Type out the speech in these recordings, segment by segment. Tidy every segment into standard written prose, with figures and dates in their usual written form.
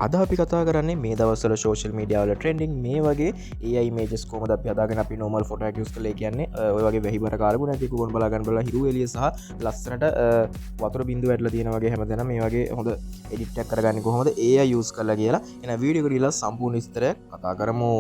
අද අපි කතා කරන්නේ මේ දවස්වල සෝෂල් මීඩියා වල ට්‍රෙන්ඩින් මේ වගේ AI images කොහොමද අපි හදාගෙන අපි normal photo එක use කරලා කියන්නේ ඔය වගේ වෙහිබර කාර්බන් නැති කුවන් බලා ගන්න බලලා හිරු එළිය සහ ලස්සනට වතුර බින්දුව වැටලා තියෙන වගේ හැමදේම මේ වගේ හොඳ edit එකක් කරගන්නේ කොහොමද AI use කරලා කියලා එන වීඩියෝ එක දීලා සම්පූර්ණ විස්තරය කතා කරමු.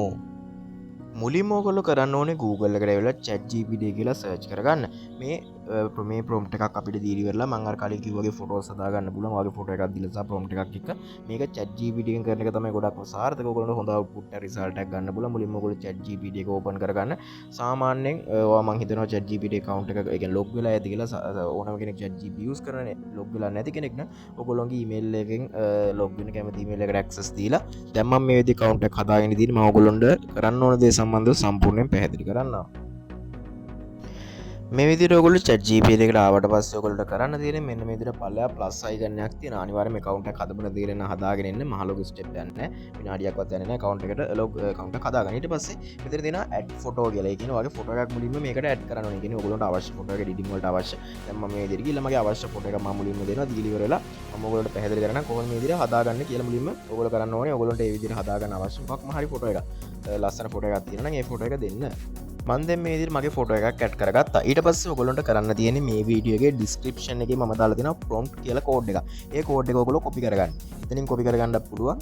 මුලින්ම ඔයගොල්ලෝ කරන්න ඕනේ Google එකට ඇවිල්ලා ChatGPT කියලා search කරගන්න. මේ prompt එකක් අපිට දීලා ඉවරලා මම අර කලින් කිව්වාගේ photos හදාගන්න පුළුවන්. ඔයගේ photo එකක් දීලා සහ prompt එකක් එක්ක මේක ChatGPT එකෙන් කරන එක තමයි ගොඩක්ම සාර්ථක. ඔයගොල්ලෝ හොඳ output එක result එකක් ගන්න පුළුවන්. මුලින්ම ඔයගොල්ලෝ ChatGPT එක open කරගන්න. සාමාන්‍යයෙන් ඔයා මම හිතනවා ChatGPT account එක ඒ කියන්නේ log වෙලා ඇති කියලා ඕනම කෙනෙක් ChatGPT use කරන්නේ log වෙලා නැති කෙනෙක් නම් ඔයගොල්ලෝගේ email එකෙන් log වෙන කැමති email එකට access දීලා දැන් මම මේ විදිහේ account එකක් හදාගෙන ඉදින් මම ඔයගොල්ලන්ට කරන්න ඕන දේ සම්බන්ධව සම්පූර්ණයෙන් පැහැදිලි කරන්නම්. මේ විදිහට ඔයගොල්ලෝ ChatGPT එකට ආවට පස්සේ ඔයගොල්ලන්ට කරන්න තියෙන්නේ මෙන්න මේ විදිහට පල්ලෙහා ප්ලස් අයිකන් එකක් තියෙනවා. අනිවාර්යයෙන්ම account එක හදපුන දේරෙන් හදාගෙන ඉන්න මහ ලොකු step එකක් නැහැ. විනාඩියක්වත් යන්නේ නැහැ account එකට log account එක හදාගන්න. ඊට පස්සේ මෙතන තියෙනවා add photo කියලා. ඒ කියන්නේ ඔයගේ photo එකක් මුලින්ම මේකට add කරන්න ඕනේ. ඒ කියන්නේ ඔයගොල්ලන්ට අවශ්‍ය photo එක editing වලට අවශ්‍ය. දැන් මම මේ විදිහට ගිහලා මගේ අවශ්‍ය photo එක මම මුලින්ම දෙනවා. දීලා ඉවර වෙලා මම ඔයගොල්ලන්ට පැහැදිලි කරනවා කොහොමද මේ විදිහට හදාගන්නේ කියලා මුලින්ම ඔයගොල්ලෝ කරන්න ඕනේ. ඔයගොල්ලන්ට මේ විදිහට හදාගන්න අවශ්‍ය මොකක්ම හරි photo එකක්. ලස්සන photo එකක් තියෙනවා නම් ඒ photo එක දෙන්න. මම දැන් මේ විදිහට මගේ ෆොටෝ එකක් ඇඩ් කරගත්තා. ඊට පස්සේ ඔයගොල්ලන්ට කරන්න තියෙන්නේ මේ වීඩියෝ එකේ ඩිස්ක්‍රිප්ෂන් එකේ මම දාලා තියෙනවා prompt කියලා කෝඩ් එක. ඒ කෝඩ් එක ඔයගොල්ලෝ කොපි කරගන්න. එතනින් කොපි කරගන්නත් පුළුවන්.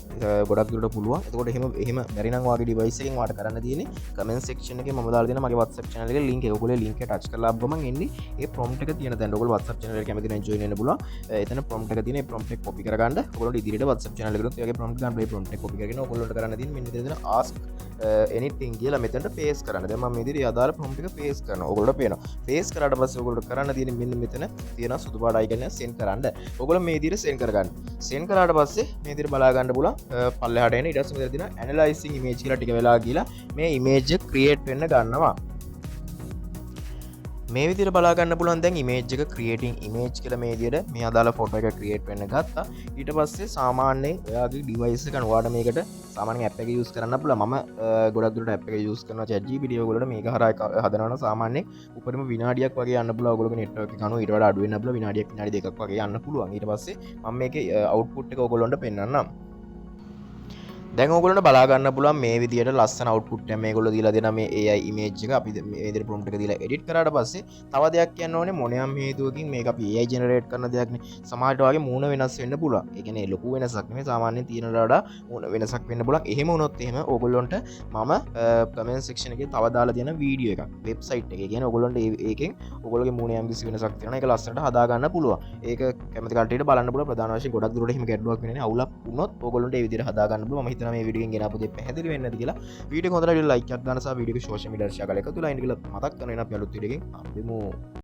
ගොඩක් දුරට පුළුවන්. එතකොට එහෙම බැරි නම් ඔයාගේ device එකෙන් ඔයාලට කරන්න තියෙන්නේ comment section එකේ මම දාලා තියෙනවා මගේ WhatsApp channel එකේ link එක. ඔයගොල්ලෝ link එක touch කරලා ආපු ගමන් එන්නේ ඒ prompt එක තියෙන තැනට. ඔයගොල්ලෝ WhatsApp channel එකට කැමති නම් join වෙන්න පුළුවන්. එතන prompt එක තියෙන ඒ prompt එක කොපි කරගන්න. ඔයගොල්ලෝ ඉදිරියට WhatsApp channel එකකට ඒ වගේ prompt ගන්න මේ prompt එක කොපි කරගෙන ඔයගොල්ලන්ට කරන්න තියෙන්නේ මෙන්න මෙතන ask anything කියලා මෙතනට paste කරන්න. දැන් මම මේ විදිහට අදාළ prompt එක paste කරනවා. ඔයගොල්ලෝ පේනවා. paste කරාට පස්සේ ඔයගොල්ලෝ කරන්න තියෙන්නේ මෙන්න මෙතන තියෙන සුදු පාට icon එක send කරන්න. ඔයගොල්ලෝ මේ විදිහට send කරගන්න. send කරාට පස්සේ මේ විදිහට බලා ගන්න පුළුවන් පල්ලෙහාට එන ඊට පස්සේ මෙතන තියෙන analyzing image කියලා ටික වෙලා ගිහලා මේ image එක create වෙන්න ගන්නවා. මේ විදිහට බලා ගන්න පුළුවන් දැන් image එක creating image කියලා මේ විදිහට මේ අදාළ photo එක create වෙන්න ගත්තා. ඊට පස්සේ සාමාන්‍යයෙන් ඔයාගේ device එක ඔයාලට මේකට සාමාන්‍යයෙන් app එක use කරන්න පුළුවන්. මම ගොඩක් දුරට app එක use කරනවා ChatGPT ඔයගොල්ලෝට මේක හරහා හදනවා නම් සාමාන්‍යයෙන් උපරිම විනාඩියක් වගේ යන්න පුළුවන්. ඔයගොල්ලෝගේ network එක අනුව ඊට වඩා අඩු වෙන්න පුළුවන්. විනාඩියක් විනාඩි දෙකක් වගේ යන්න පුළුවන්. ඊට පස්සේ මම මේකේ output එක ඔයගොල්ලන්ට පෙන්නන්නම්. දැන් ඔයගොල්ලන්ට බලා ගන්න පුළුවන් මේ විදියට ලස්සන අවුට්පුට් එකක් මේගොල්ලෝ දීලා දෙන මේ AI image එක අපි මේ විදියට prompt එක දීලා edit කරාට පස්සේ තව දෙයක් කියන්න ඕනේ මොනියම් හේතුවකින් මේක අපි AI generate කරන දෙයක් නේ සමහරට වගේ මූණ වෙනස් වෙන්න පුළුවන්. ඒ කියන්නේ ලොකු වෙනසක් නෙමෙයි සාමාන්‍යයෙන් තියෙනට වඩා මූණ වෙනසක් වෙන්න පුළුවන්. එහෙම වුණොත් එහෙම ඔයගොල්ලන්ට මම comment section එකේ තව දාලා දෙන වීඩියෝ එකක් website එකේ. කියන්නේ ඔයගොල්ලන්ට ඒකෙන් ඔයගොල්ලෝගේ මූණ යම් කිසි වෙනසක් තියෙනවා. ඒක ලස්සනට හදා ගන්න පුළුවන්. ඒක කැමති කට්ටියට බලන්න පුළුවන්. ප්‍රධාන වශයෙන් ගොඩක් දුරට එහෙම ගැටලුවක් වෙන්නේ නැහැ. අවුලක් වුණොත් ඔයගොල්ලන්ට මේ විදියට හදා ගන්න පුළුවන්. මම හිතනවා මේ වීඩියෝ එකෙන් ගෙනාපු පැහැදිලි වෙන්න ඇති කියලා. වීඩියෝ එක හොඳට ලයික් එකක් දාන්න සහ වීඩියෝ එක සෝෂල් මීඩියා ෂෙයා කරලා එකතු වෙලා ඉන්න කියලා මතක් කරගෙන අපි අලුත් වීඩියෝ එකකින් හම්බෙමු.